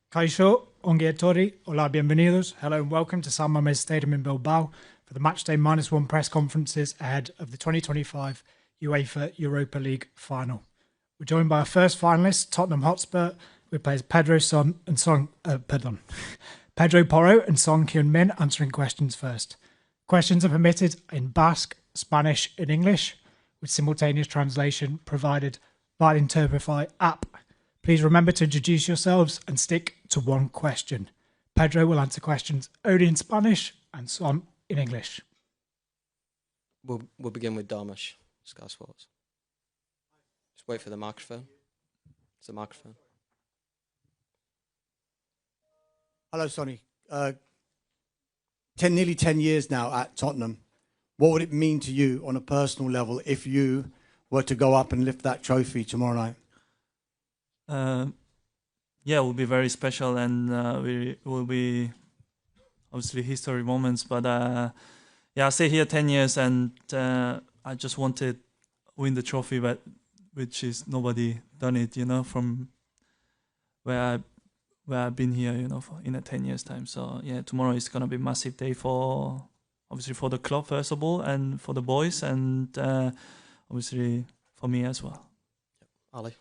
Kaixo, Ongeetori, hola, bienvenidos. Hello and welcome to San Mamés Stadium in Bilbao for the Matchday -1 press conferences ahead of the 2025 UEFA Europa League Final. We're joined by our first finalist, Tottenham Hotspur, who plays Pedro Porro and Son Heung-min answering questions first. Questions are permitted in Basque, Spanish and English, with simultaneous translation provided by the Interpretify app. Please remember to introduce yourselves and stick to one question. Pedro will answer questions only in Spanish and Son in English. We'll begin with Darmash, Sky Sports. Just wait for the microphone. It's the microphone. Hello, Sonny. Nearly 10 years now at Tottenham. What would it mean to you on a personal level if you were to go up and lift that trophy tomorrow night? Yeah, it will be very special, and it will be obviously history moments. But yeah, I stay here 10 years, and I just wanted to win the trophy, but which is nobody done it, from where I've been here, in a 10 years time. So yeah, tomorrow is gonna be a massive day obviously for the club first of all, and for the boys, and obviously for me as well. Ali.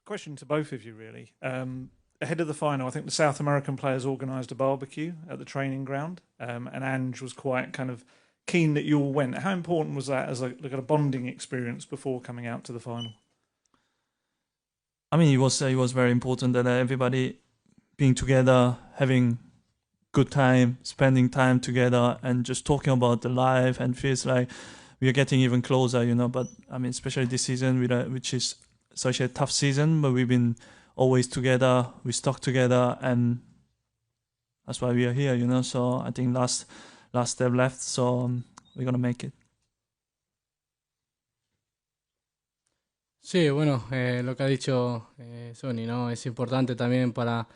Question to both of you, really. Ahead of the final, I think the South American players organised a barbecue at the training ground, and Ange was quite kind of keen that you all went. How important was that as a bonding experience before coming out to the final? I mean, it was very important that everybody being together, having good time, spending time together, and just talking about the life, and feels like we are getting even closer, But I mean, especially this season, which is such a tough season, but we've been always together, we stuck together, and that's why we are here, So I think last step left, so we're gonna make it. Sí, bueno, lo que ha dicho Sonny, ¿no? Es importante también para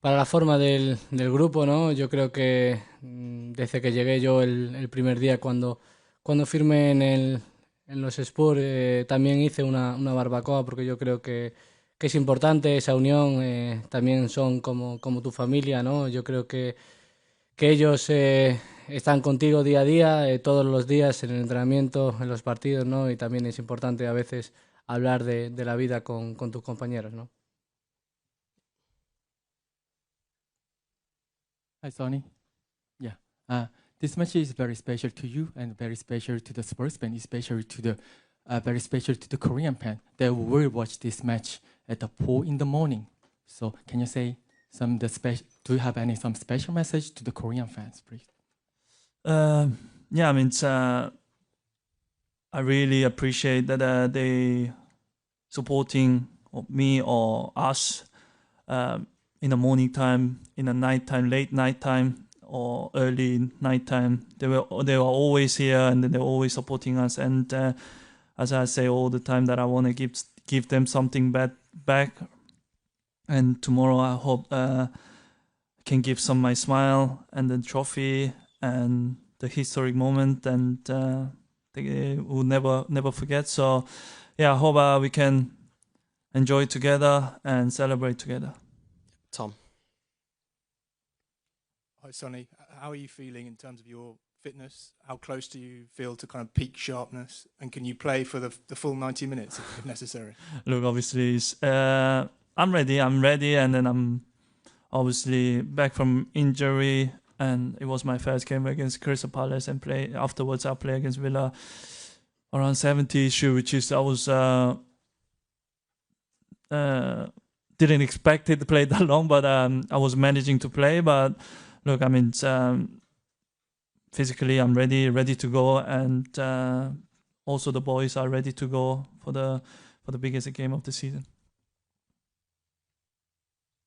la forma del grupo, ¿no? Yo creo que desde que llegué yo el primer día cuando firmé en los Spurs, también hice una barbacoa, porque yo creo que es importante esa unión. También son como tu familia, ¿no? Yo creo que ellos están contigo día a día, todos los días en el entrenamiento, en los partidos, ¿no? Y también es importante a veces hablar de la vida con tus compañeros, ¿no? Hi, Sonny. Yeah. This match is very special to you and very special to the Spurs fan, especially very special to the Korean fan that will watch this match at 4 in the morning. So can you say do you have some special message to the Korean fans, please? Yeah, I mean, I really appreciate that they supporting me or us in the morning time, in the night time, late night time, or early night time. They were always here, and they were always supporting us. And as I say all the time, that I want to give them something back. And tomorrow I hope I can give some my smile and the trophy and the historic moment, and they will never forget. So yeah, I hope we can enjoy together and celebrate together. Tom. Hi, Sonny. How are you feeling in terms of your fitness? How close do you feel to kind of peak sharpness? And can you play for the full 90 minutes if necessary? Look, obviously, I'm ready, and then I'm obviously back from injury, and it was my first game against Crystal Palace, and afterwards I play against Villa around 70 issue, which is I was didn't expect it to play that long, but I was managing to play. But look, I mean, physically I'm ready to go, and also the boys are ready to go for the biggest game of the season.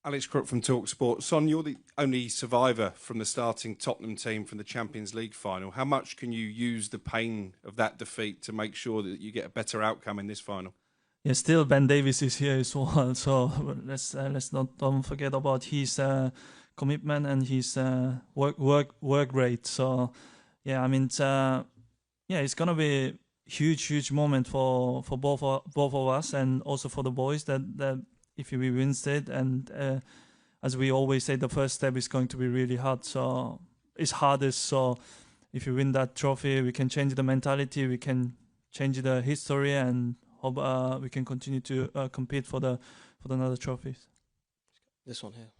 Alex Crook from TalkSport. Son, you're the only survivor from the starting Tottenham team from the Champions League final. How much can you use the pain of that defeat to make sure that you get a better outcome in this final? yeah, still Ben Davies is here as well. So let's not don't forget about his commitment and his work rate. So yeah, I mean, it's gonna be huge moment for both of us and also for the boys that if we win it, and as we always say, the first step is going to be really hard. So it's hardest. So if you win that trophy, we can change the mentality, we can change the history, and hope we can continue to compete for the another trophies. This one here.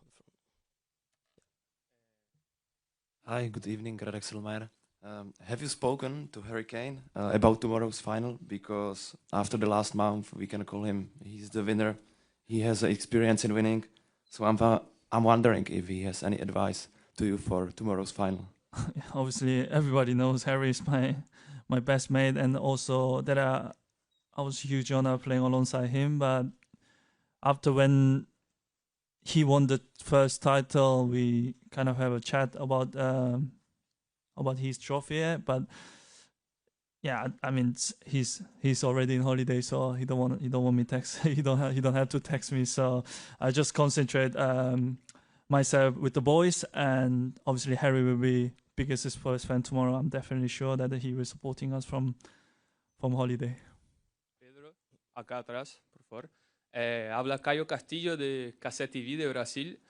Hi, good evening, Radek Selmayr. Have you spoken to Harry Kane about tomorrow's final? Because after the last month, we can call him, he's the winner. He has experience in winning. So I'm wondering if he has any advice to you for tomorrow's final. Obviously, everybody knows Harry is my best mate, and also that I was a huge honor playing alongside him. But after when he won the first title, we kind of have a chat about his trophy. But yeah, I mean, he's already in holiday, so he don't want me text. he don't have to text me. So I just concentrate myself with the boys, and obviously Harry will be biggest Spurs fan tomorrow. I'm definitely sure that he will supporting us from holiday. Pedro, acá atrás, por favor. Habla Caio Castillo de Cassette TV de Brasil.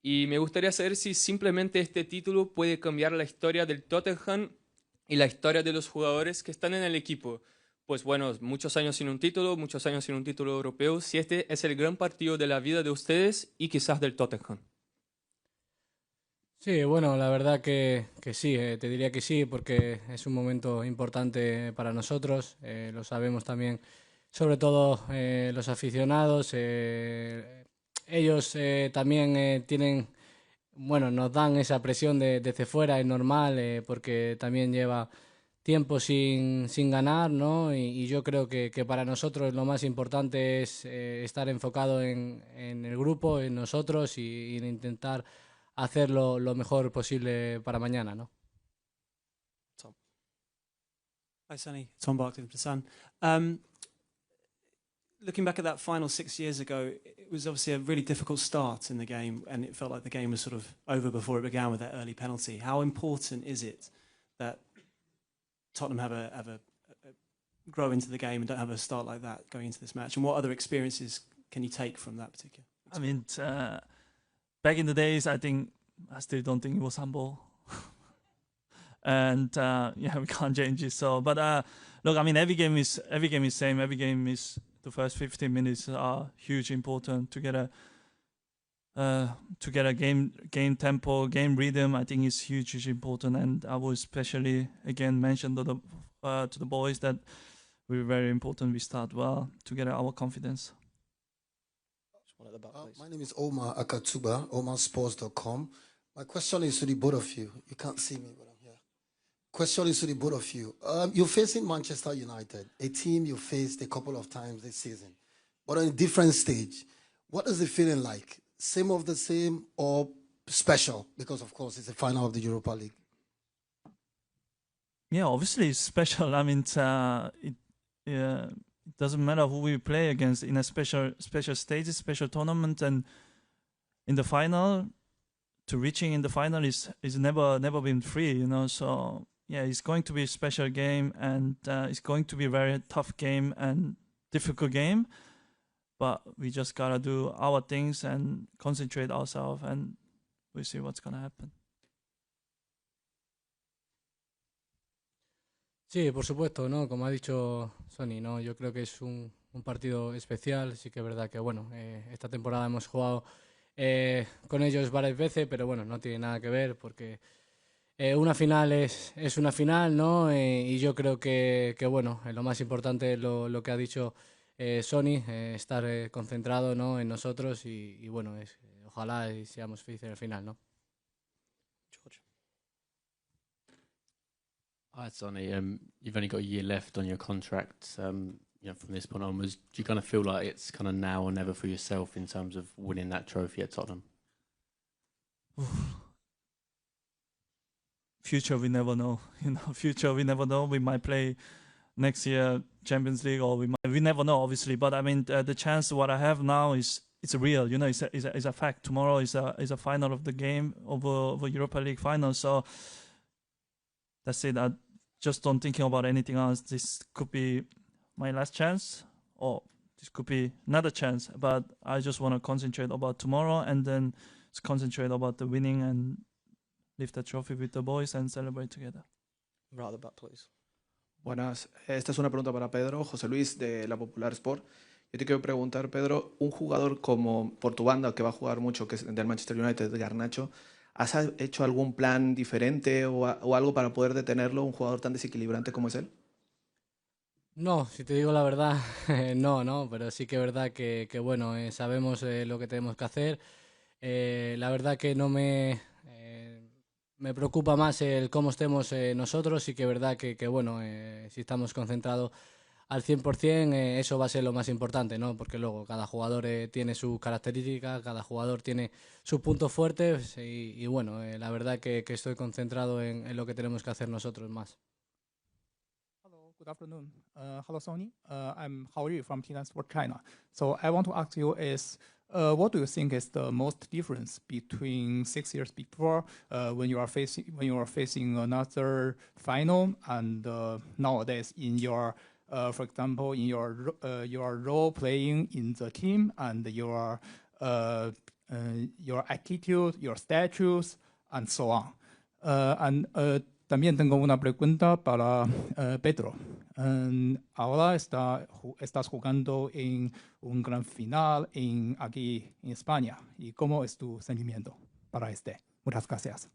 Y me gustaría saber si simplemente este título puede cambiar la historia del Tottenham y la historia de los jugadores que están en el equipo. Pues bueno, muchos años sin un título europeo. Si este es el gran partido de la vida de ustedes y quizás del Tottenham. Sí, bueno, la verdad que sí, te diría que sí, porque es un momento importante para nosotros, lo sabemos también, sobre todo los aficionados, ellos también tienen, bueno, nos dan esa presión desde fuera, es normal, porque también lleva tiempo sin ganar, ¿no? Y yo creo que para nosotros lo más importante es estar enfocado en el grupo, en nosotros y en intentar hacerlo lo mejor posible para mañana, ¿no? Tom. Hi, Sonny. Tom Barkley from The Sun. Looking back at that final 6 years ago, it was obviously a really difficult start in the game, and it felt like the game was sort of over before it began with that early penalty. How important is it that Tottenham have a grow into the game and don't have a start like that going into this match? And what other experiences can you take from that particular? I mean, back in the days, I still don't think it was handball. And we can't change it. So, but look, I mean, every game is same. Every game is the first 15 minutes are huge important to get a game tempo, game rhythm. I think is huge important. And I will especially again mention to the boys that we're very important. We start well to get our confidence. My name is Omar Akatuba, omarsports.com. My question is to the both of you. You can't see me, but I'm here. Question is to the both of you. You're facing Manchester United, a team you faced a couple of times this season, but on a different stage. What is the feeling like? Same of the same or special? Because, of course, it's the final of the Europa League. Yeah, obviously it's special. I mean, it doesn't matter who we play against in a special stage, special tournament, and in the final, to reaching in the final is never been free, you know. So yeah, it's going to be a special game, and it's going to be a very tough game and difficult game. But we just gotta do our things and concentrate ourselves, and we'll see what's gonna happen. Sí, por supuesto, ¿no? Como ha dicho Sonny, ¿no? Yo creo que es un partido especial. Sí que es verdad que, bueno, esta temporada hemos jugado con ellos varias veces, pero bueno, no tiene nada que ver porque una final es una final, ¿no? Y yo creo que bueno, lo más importante es lo que ha dicho Sonny, estar concentrado, ¿no? En nosotros y bueno, ojalá seamos felices en el final, ¿no? Hi, Sonny. You've only got a year left on your contract. From this point onwards, do you kind of feel like it's kind of now or never for yourself in terms of winning that trophy at Tottenham? Future we never know. Future we never know. We might play next year Champions League, or we never know, obviously. But I mean, the chance what I have now it's real. You know, it's a fact. Tomorrow is a final of the game over Europa League Final. So that's it. I just don't thinking about anything else. This could be my last chance, or this could be another chance. But I just want to concentrate about tomorrow, and then concentrate about the winning and lift the trophy with the boys and celebrate together. Right at the back, please. Buenas, esta es una pregunta para Pedro, José Luis de la Popular Sport. Yo te quiero preguntar, Pedro, un jugador como por tu banda, que va a jugar mucho, que es del Manchester United, Garnacho, ¿has hecho algún plan diferente o algo para poder detenerlo, un jugador tan desequilibrante como es él? No, si te digo la verdad, no, pero sí que es verdad que bueno, sabemos lo que tenemos que hacer. La verdad que no me preocupa más el cómo estemos nosotros. Sí que es verdad que bueno, si estamos concentrados al 100%, eso va a ser lo más importante, ¿no? Porque luego cada jugador tiene sus características, cada jugador tiene sus puntos fuertes y bueno, la verdad que estoy concentrado en lo que tenemos que hacer nosotros más. Hello, good afternoon. Hello, Sony. I'm Haori from Tinan Sport China. So I want to ask you what do you think is the most difference between 6 years before, when you are facing another final, and nowadays in your, for example, in your role playing in the team, and your attitude, your statues, and so on. También tengo una pregunta para Pedro. Ahora estás jugando en un gran final aquí en España. ¿Y cómo es tu sentimiento para este? Muchas gracias.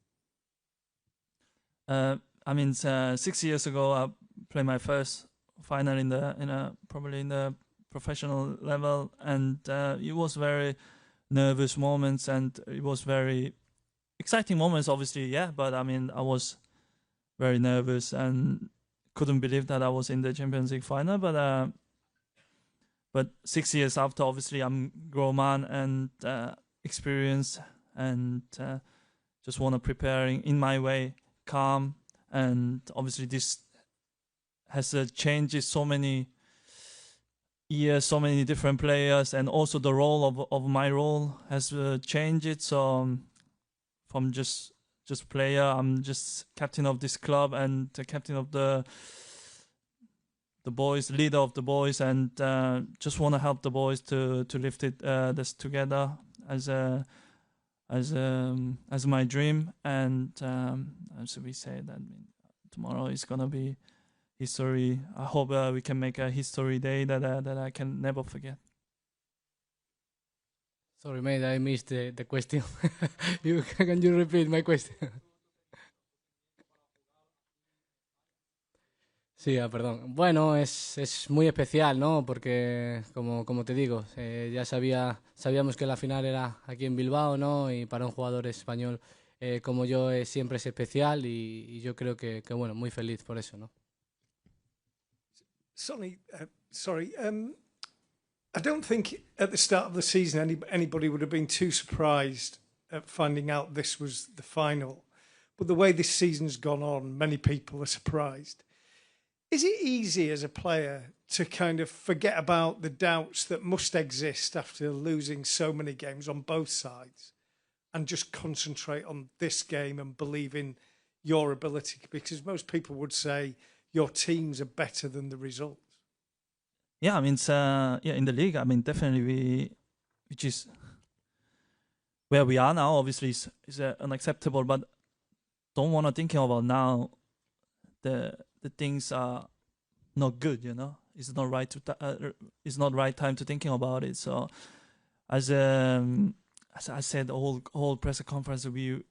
I mean, 6 years ago, I played my first final probably in the professional level, and it was very nervous moments, and it was very exciting moments, obviously, yeah. But I mean, I was very nervous and couldn't believe that I was in the Champions League final. But 6 years after, obviously, I'm grown man and experienced, and just want to prepare in my way, calm. And obviously, this has changed so many years, so many different players, and also the role of my role has changed. So from just player, I'm just captain of this club and the captain of the boys, leader of the boys, and just want to help the boys to lift this together as my dream. And as we say, that tomorrow is gonna be history. I hope we can make a history day that I can never forget. Sorry, mate, I missed the question. Can you repeat my question? Sí, perdón. Bueno, es muy especial, ¿no? Porque, como te digo, ya sabíamos que la final era aquí en Bilbao, ¿no? Y para un jugador español como yo siempre es especial, y yo creo que bueno, muy feliz por eso, ¿no? Sorry, I don't think at the start of the season anybody would have been too surprised at finding out this was the final. But the way this season's gone on, many people are surprised. Is it easy as a player to kind of forget about the doubts that must exist after losing so many games on both sides and just concentrate on this game and believe in your ability? Because most people would say your teams are better than the results. Yeah, I mean, in the league, I mean, definitely which is where we are now, obviously is unacceptable, but don't want to think about now the things are not good, you know. It's not right it's not right time to thinking about it. So as I said, the whole press conference, we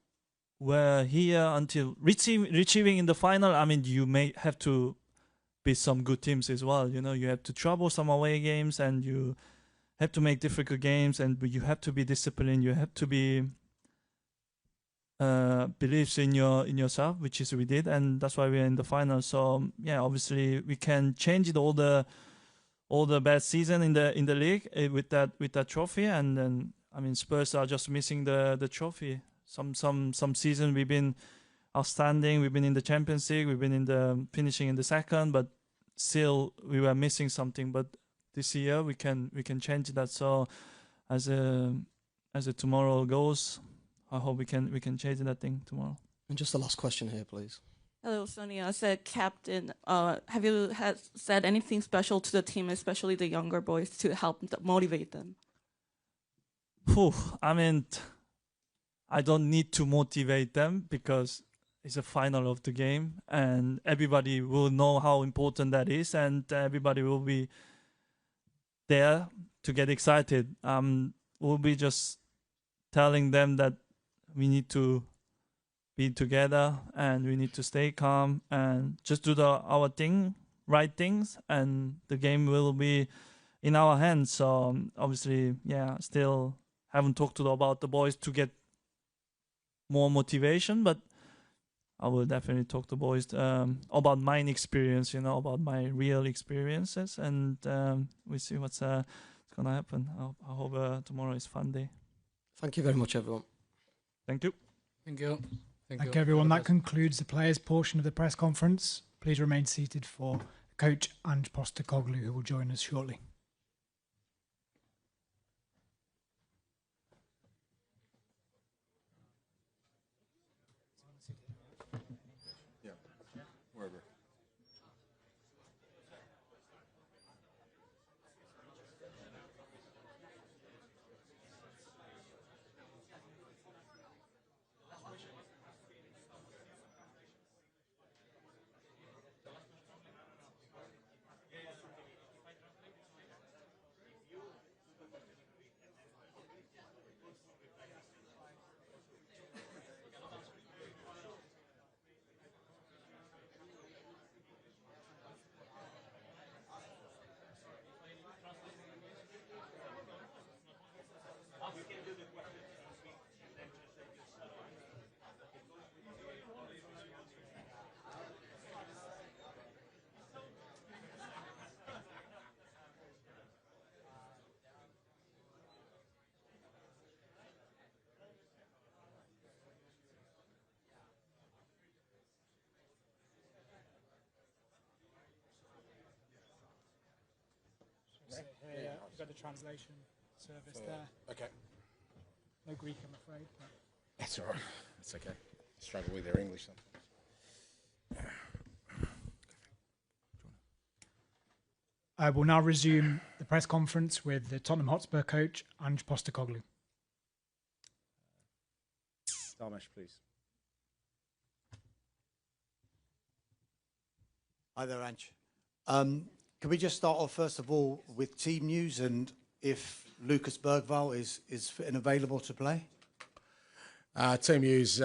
were here until reaching in the final. I mean, you may have to beat some good teams as well, you know. You have to trouble some away games, and you have to make difficult games, and you have to be disciplined. You have to be believes in yourself, which is we did, and that's why we're in the final. So yeah, obviously we can change it all the bad season in the league with that trophy, and then I mean Spurs are just missing the trophy. Some season we've been outstanding. We've been in the Champions League. We've been finishing in the second, but still we were missing something. But this year we can change that. So as a tomorrow goes, I hope we can change that thing tomorrow. And just the last question here, please. Hello, Sonia. As a captain, have you said anything special to the team, especially the younger boys, to help motivate them? I mean, I don't need to motivate them because it's a final of the game, and everybody will know how important that is, and everybody will be there to get excited. We'll be just telling them that we need to be together and we need to stay calm and just do our thing, right things, and the game will be in our hands. So obviously, yeah, still haven't talked about the boys to get more motivation, but I will definitely talk to boys about my experience, about my real experiences, and we see what's gonna happen. I hope tomorrow is a fun day. Thank you very much, everyone. Thank you. Thank you. Thank you, everyone. That concludes the players' portion of the press conference. Please remain seated for Coach Ange Postecoglou, who will join us shortly. Yeah, wherever. Here, you've got the translation service there. Okay. No Greek, I'm afraid. But. That's all right. That's okay. Struggle with their English sometimes. We'll now resume the press conference with the Tottenham Hotspur coach, Ange Postecoglou. Dalmash, please. Hi there, Ange. Can we just start off, first of all, with team news and if Lucas Bergvall is fit and available to play? Team news,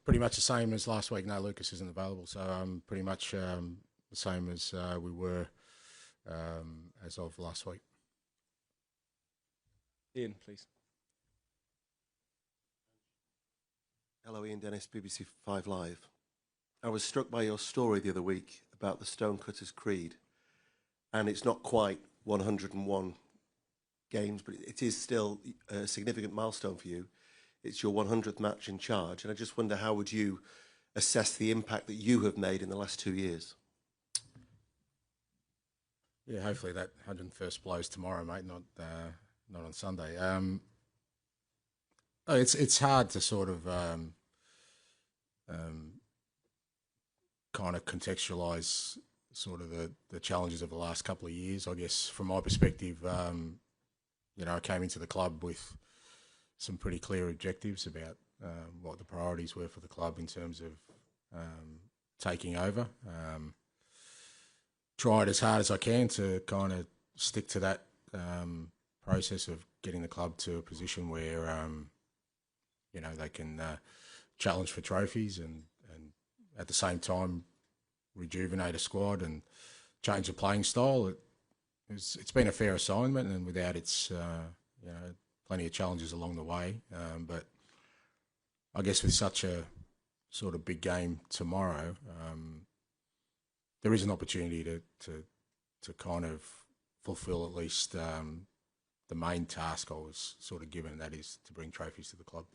pretty much the same as last week. No, Lucas isn't available, so pretty much the same as we were as of last week. Ian, please. Hello, Ian Dennis, BBC 5 Live. I was struck by your story the other week about the Stonecutters Creed. And it's not quite 101 games, but it is still a significant milestone for you. It's your 100th match in charge, and I just wonder, how would you assess the impact that you have made in the last 2 years? Yeah, hopefully that 101st blows tomorrow, mate, not on Sunday. It's hard to sort of kind of contextualise sort of the challenges of the last couple of years. I guess from my perspective, I came into the club with some pretty clear objectives about what the priorities were for the club in terms of taking over. Tried as hard as I can to kind of stick to that process of getting the club to a position where, they can challenge for trophies and at the same time rejuvenate a squad and change the playing style. It's been a fair assignment, and without its plenty of challenges along the way. But I guess with such a sort of big game tomorrow, there is an opportunity to kind of fulfil at least the main task I was sort of given, and that is to bring trophies to the club.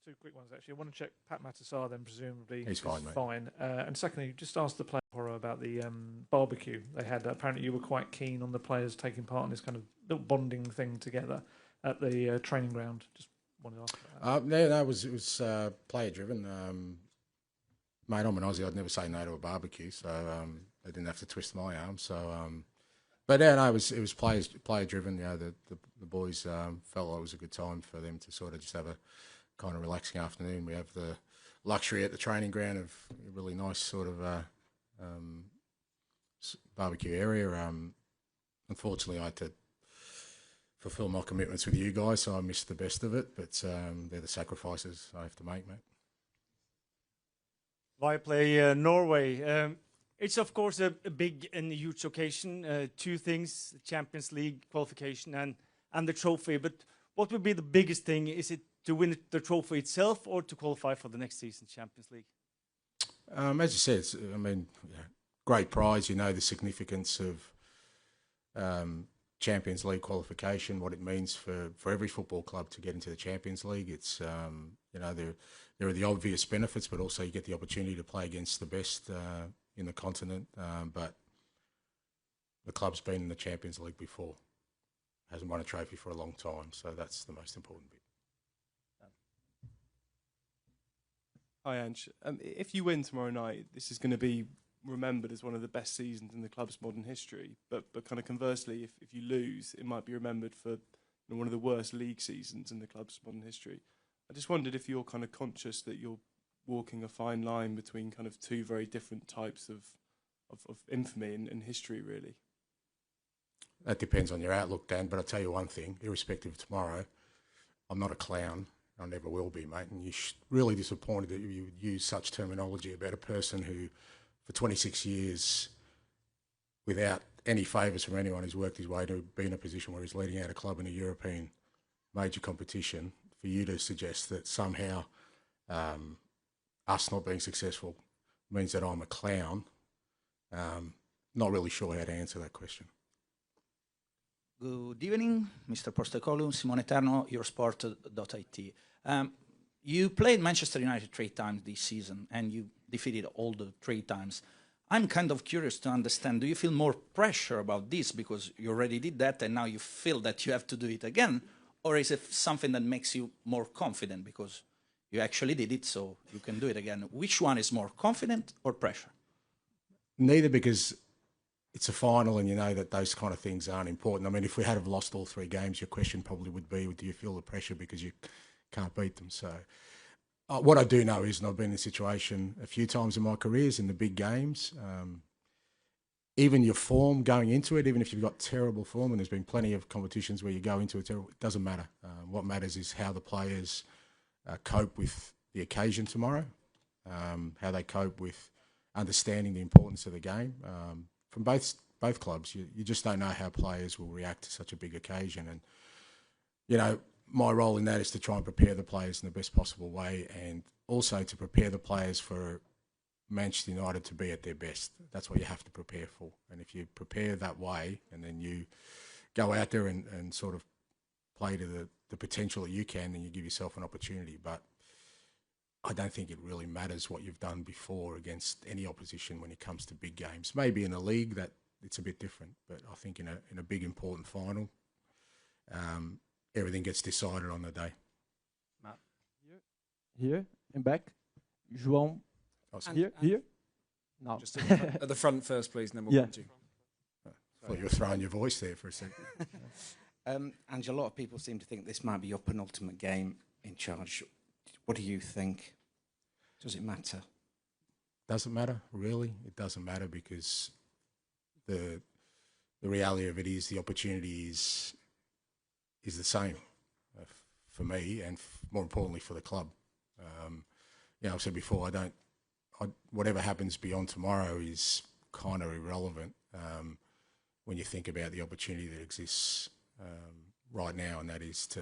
two quick ones actually. I want to check Pat Matasar then presumably He's fine, mate. fine. And secondly, just ask the player Porro about the barbecue they had. Apparently you were quite keen on the players taking part in this kind of little bonding thing together at the training ground. Just wanted to ask about that. Yeah, no, it was player driven. Mate, I'm an Aussie. I'd never say no to a barbecue, so they didn't have to twist my arm. So, but yeah, no, it was player driven. You know, the boys felt like it was a good time for them to sort of just have a kind of relaxing afternoon. We have the luxury at the training ground of a really nice sort of barbecue area. Unfortunately, I had to fulfill my commitments with you guys, so I missed the best of it. But they're the sacrifices I have to make, mate. Viaplay Norway. It's of course a big and huge occasion. Two things: the Champions League qualification and the trophy. But what would be the biggest thing? Is it to win the trophy itself, or to qualify for the next season's Champions League? As you said, great prize. You know the significance of Champions League qualification, what it means for every football club to get into the Champions League. It's there are the obvious benefits, but also you get the opportunity to play against the best in the continent. But the club's been in the Champions League before, hasn't won a trophy for a long time, so that's the most important bit. Hi, Ange. If you win tomorrow night, this is going to be remembered as one of the best seasons in the club's modern history. But kind of conversely, if you lose, it might be remembered for one of the worst league seasons in the club's modern history. I just wondered if you're kind of conscious that you're walking a fine line between kind of two very different types of infamy and history, really. That depends on your outlook, Dan, but I'll tell you one thing, irrespective of tomorrow, I'm not a clown. I never will be, mate. And you're really disappointed that you would use such terminology about a person who, for 26 years, without any favours from anyone, has worked his way to be in a position where he's leading out a club in a European major competition. For you to suggest that somehow us not being successful means that I'm a clown, not really sure how to answer that question. Good evening, Mr. Postecoglou, Simone Eterno, Eurosport.it. You played Manchester United 3 times this season, and you defeated all the 3 times. I'm kind of curious to understand, do you feel more pressure about this because you already did that and now you feel that you have to do it again? Or is it something that makes you more confident because you actually did it, so you can do it again? Which one is more, confident or pressure? Neither, because it's a final and you know that those kind of things aren't important. I mean, if we had have lost all 3 games, your question probably would be, do you feel the pressure because you can't beat them? So what I do know is, and I've been in this situation a few times in my careers in the big games, even your form going into it, even if you've got terrible form, and there's been plenty of competitions where you go into it terrible, it doesn't matter. What matters is how the players cope with the occasion tomorrow, how they cope with understanding the importance of the game. From both clubs, you just don't know how players will react to such a big occasion. And, you know, my role in that is to try and prepare the players in the best possible way, and also to prepare the players for Manchester United to be at their best. That's what you have to prepare for. And if you prepare that way and then you go out there and sort of play to the potential that you can, then you give yourself an opportunity. But I don't think it really matters what you've done before against any opposition when it comes to big games. Maybe in a league that it's a bit different, but I think in a big important final, everything gets decided on the day. Matt. Here, in back. João. Here? No. Just at the front first, please, and then we'll come to you. I thought you were throwing your voice there for a second. Ange, a lot of people seem to think this might be your penultimate game in charge. What do you think? Does it matter? Doesn't matter, really. It doesn't matter because the reality of it is the opportunity is the same for me and more importantly for the club. You know, I've said before, whatever happens beyond tomorrow is kind of irrelevant when you think about the opportunity that exists right now, and that is to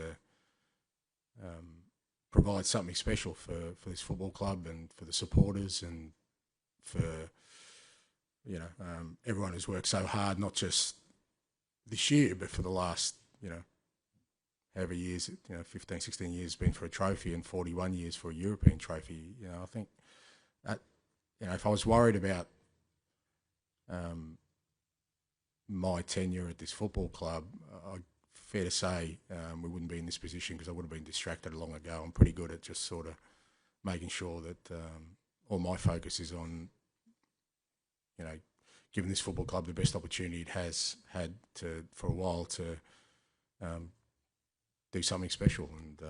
provide something special for this football club and for the supporters and for everyone who's worked so hard, not just this year but for the last however years, 15, 16 years has been for a trophy and 41 years for a European trophy. I think that, if I was worried about my tenure at this football club, fair to say we wouldn't be in this position because I would have been distracted long ago. I'm pretty good at just sort of making sure that all my focus is on, giving this football club the best opportunity it has had for a while to do something special. And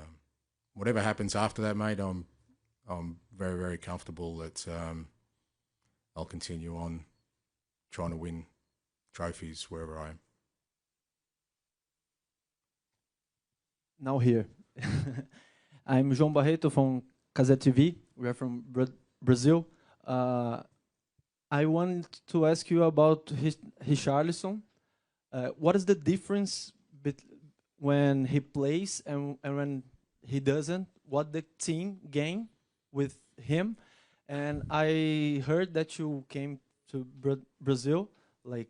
whatever happens after that, mate, I'm very, very comfortable that I'll continue on trying to win trophies wherever I am. Now here. I'm João Barreto from Casé TV. We are from Brazil. I want to ask you about Richarlison. What is the difference when he plays and when he doesn't? What the team gain with him? And I heard that you came to Brazil like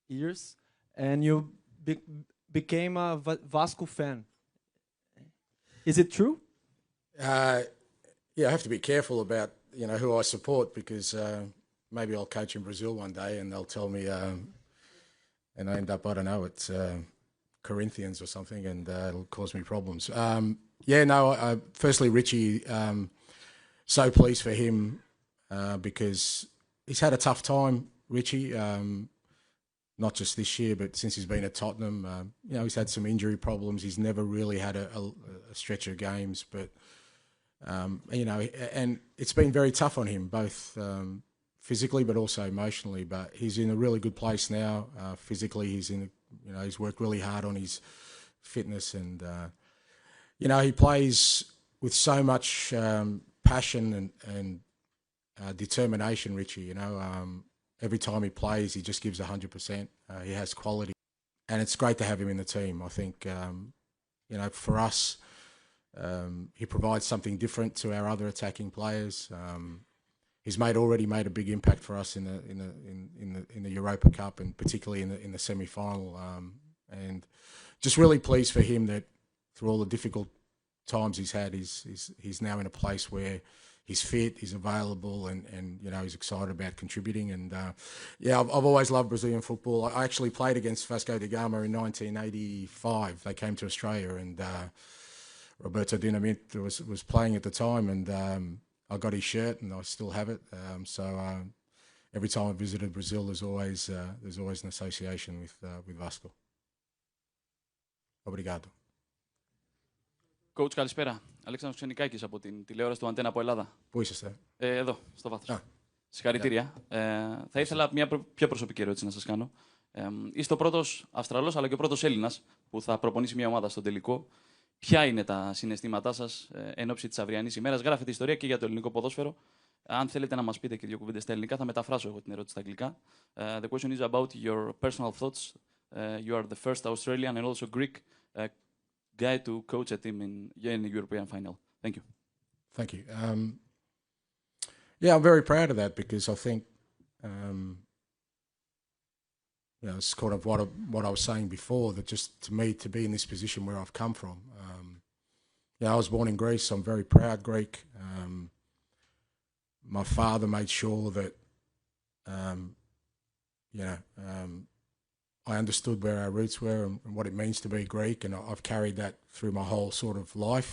years, and you became a Vasco fan. Is it true? Yeah, I have to be careful about who I support because maybe I'll coach in Brazil one day and they'll tell me, and I end up, I don't know, it's Corinthians or something, and it'll cause me problems. Firstly, Richie, so pleased for him because he's had a tough time, Richie, not just this year, but since he's been at Tottenham. He's had some injury problems. He's never really had a stretch of games, but, and it's been very tough on him, both physically but also emotionally. But he's in a really good place now. Physically, he's he's worked really hard on his fitness, and he plays with so much passion and determination. Richie, every time he plays, he just gives 100%. He has quality, and it's great to have him in the team. I think for us, he provides something different to our other attacking players. He's already made a big impact for us in the Europa Cup, and particularly in the semi-final. And just really pleased for him that through all the difficult times he's had, he's now in a place where he's fit, he's available, and he's excited about contributing. And I've always loved Brazilian football. I actually played against Vasco da Gama in 1985. They came to Australia, and Roberto Dinamite was playing at the time, and I got his shirt, and I still have it. So every time I visited Brazil, there's always an association with Vasco. Obrigado. Coach, καλησπέρα. Αλέξανδρος Ξενικάκης από την τηλεόραση του Αντένα από Ελλάδα. Πού είσαστε? Εδώ, στο βάθος. Συγχαρητήρια. Θα ήθελα μια πιο προσωπική ερώτηση να σας κάνω. Είστε ο πρώτος Αυστραλός αλλά και ο πρώτος Έλληνας που θα προπονήσει μια ομάδα στον τελικό. Ποια είναι τα συναισθήματά σας εν ώψη της αυριανής ημέρας? Γράφετε ιστορία και για το ελληνικό ποδόσφαιρο. Αν θέλετε να μας πείτε και δύο κουβέντες στα ελληνικά, θα μεταφράσω εγώ την ερώτηση στα αγγλικά. The question is about your personal thoughts. You are the first Australian and also Greek guy to coach a team in the European final. Thank you. Thank you. I'm very proud of that because I think it's kind of what I was saying before, that just to me to be in this position where I've come from. I was born in Greece. I'm very proud Greek. My father made sure that I understood where our roots were and what it means to be Greek, and I've carried that through my whole sort of life.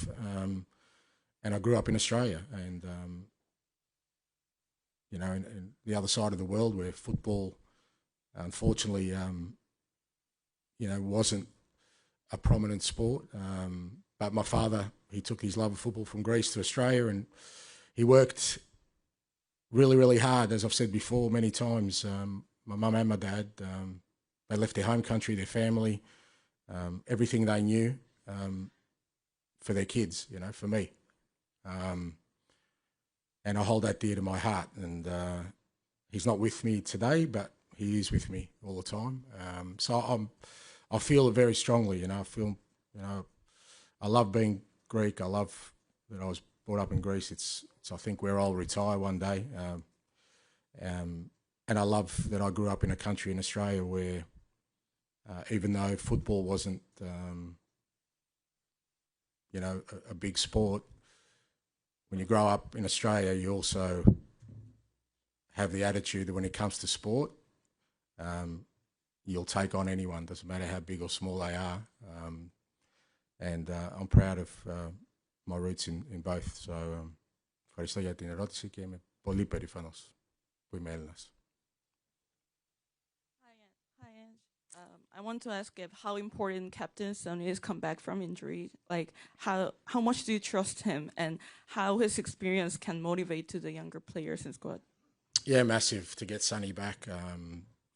And I grew up in Australia, and in the other side of the world where football, unfortunately, wasn't a prominent sport. But my father, he took his love of football from Greece to Australia, and he worked really, really hard. As I've said before many times, my mum and my dad, they left their home country, their family, everything they knew for their kids, for me. And I hold that dear to my heart. And he's not with me today, but he is with me all the time. So I feel it very strongly. I feel, I love being Greek. I love that I was brought up in Greece. It's I think where I'll retire one day. And I love that I grew up in a country in Australia where, even though football wasn't you know, a big sport, when you grow up in Australia, you also have the attitude that when it comes to sport, you'll take on anyone, doesn't matter how big or small they are. And I'm proud of my roots in both. So, ευχαριστώ για την ερώτηση και είμαι πολύ περήφανος που είμαι Έλληνας. Hi, Ange. I want to ask if how important Captain Sonny has come back from injury. Like, how much do you trust him, and how his experience can motivate to the younger players in squad? Yeah, massive to get Sonny back.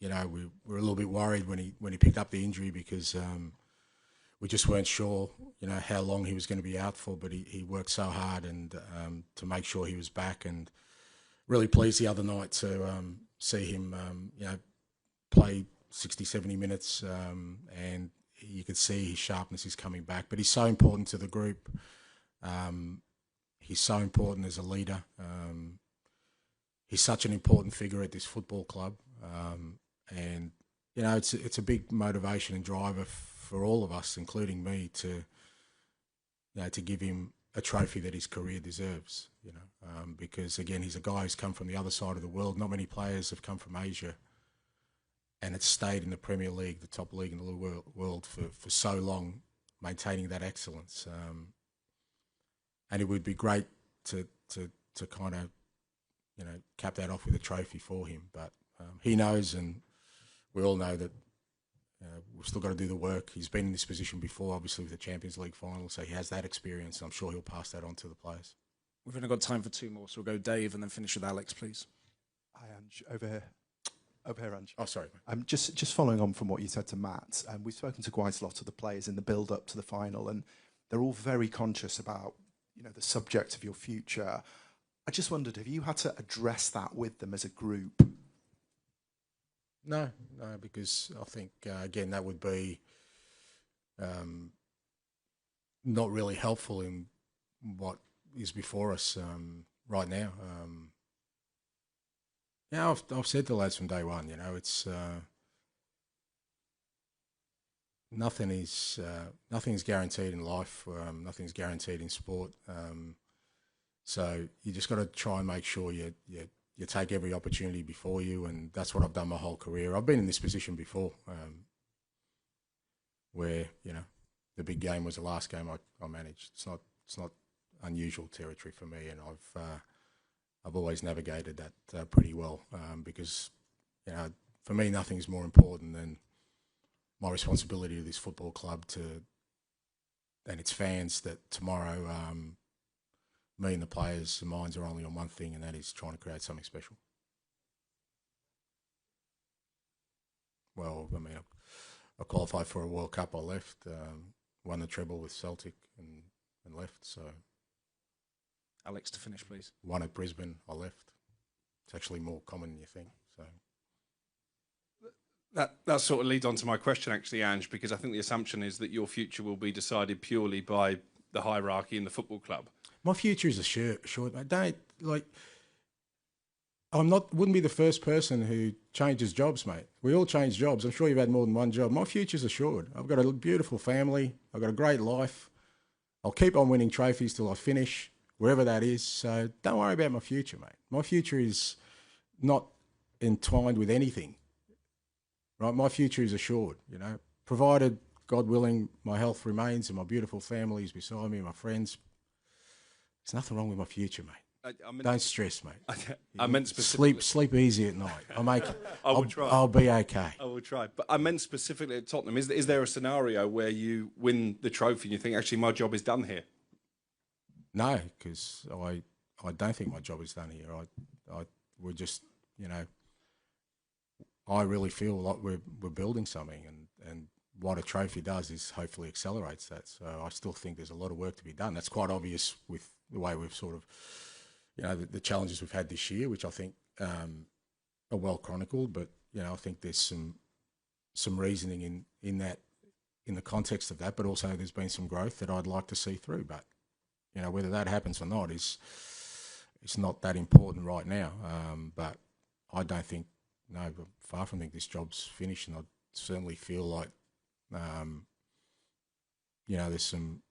You know, we were a little bit worried when he picked up the injury because we just weren't sure, you know, how long he was going to be out for. But he worked so hard and to make sure he was back, and really pleased the other night to see him, you know, play 60, 70 minutes, and you could see his sharpness is coming back. But he's so important to the group. He's so important as a leader. He's such an important figure at this football club. And, you know, it's a big motivation and driver for all of us, including me, to, you know, to give him a trophy that his career deserves, you know, because, again, he's a guy who's come from the other side of the world. Not many players have come from Asia and it's stayed in the Premier League, the top league in the world for so long, maintaining that excellence. And it would be great to kind of, you know, cap that off with a trophy for him. But he knows, and we all know that we've still got to do the work. He's been in this position before, obviously, with the Champions League final, so he has that experience, and I'm sure he'll pass that on to the players. We've only got time for two more, so we'll go Dave and then finish with Alex, please. Hi, Ange. Over here. Over here, Ange. Oh, sorry. Just following on from what you said to Matt, we've spoken to quite a lot of the players in the build-up to the final, and they're all very conscious about, you know, the subject of your future. I just wondered, have you had to address that with them as a group? No, because I think, again, that would be not really helpful in what is before us right now. Yeah, I've said to the lads from day one, you know, it's nothing's guaranteed in life. Nothing's guaranteed in sport. So you just got to try and make sure you take every opportunity before you, and that's what I've done my whole career. I've been in this position before, where, you know, the big game was the last game I managed. It's not unusual territory for me, and I've always navigated that pretty well, because, you know, for me nothing's more important than my responsibility to this football club and its fans, that tomorrow me and the players' minds are only on one thing, and that is trying to create something special. Well, I mean, I qualified for a World Cup, I left, won the treble with Celtic and left, so... Alex, to finish, please. Won at Brisbane, I left. It's actually more common than you think, so... That sort of leads on to my question, actually, Ange, because I think the assumption is that your future will be decided purely by the hierarchy in the football club. My future is assured. I wouldn't be the first person who changes jobs, mate. We all change jobs. I'm sure you've had more than one job. My future's assured. I've got a beautiful family. I've got a great life. I'll keep on winning trophies till I finish, wherever that is. So don't worry about my future, mate. My future is not entwined with anything. Right? My future is assured, you know, provided, God willing, my health remains and my beautiful family is beside me, my friends. There's nothing wrong with my future, mate. Don't stress, mate. I meant specifically... Sleep easy at night. I will try. I'll be okay. I will try. But I meant specifically at Tottenham. Is there a scenario where you win the trophy and you think, actually, my job is done here? No, because I don't think my job is done here. We're just, you know, I really feel like we're building something, and what a trophy does is hopefully accelerates that. So I still think there's a lot of work to be done. That's quite obvious with the way we've sort of, you know, the challenges we've had this year, which I think are well chronicled. But, you know, I think there's some reasoning in that, in the context of that. But also there's been some growth that I'd like to see through. But, you know, whether that happens or not it's not that important right now. But I don't think, no, far from think this job's finished, and I certainly feel like, you know, there's some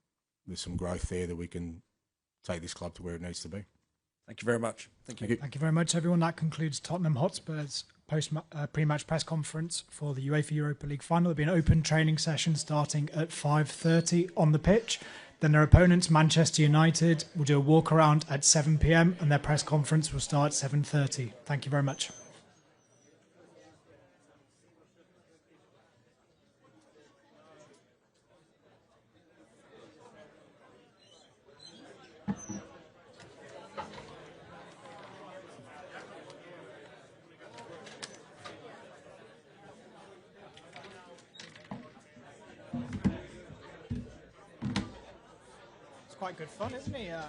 there's some growth there that we can take this club to where it needs to be. Thank you very much. Thank you. Thank you very much, everyone. That concludes Tottenham Hotspur's pre-match press conference for the UEFA Europa League Final. There'll be an open training session starting at 5:30 on the pitch. Then their opponents, Manchester United, will do a walk around at 7 p.m. and their press conference will start at 7:30. Thank you very much. Quite good fun, isn't he?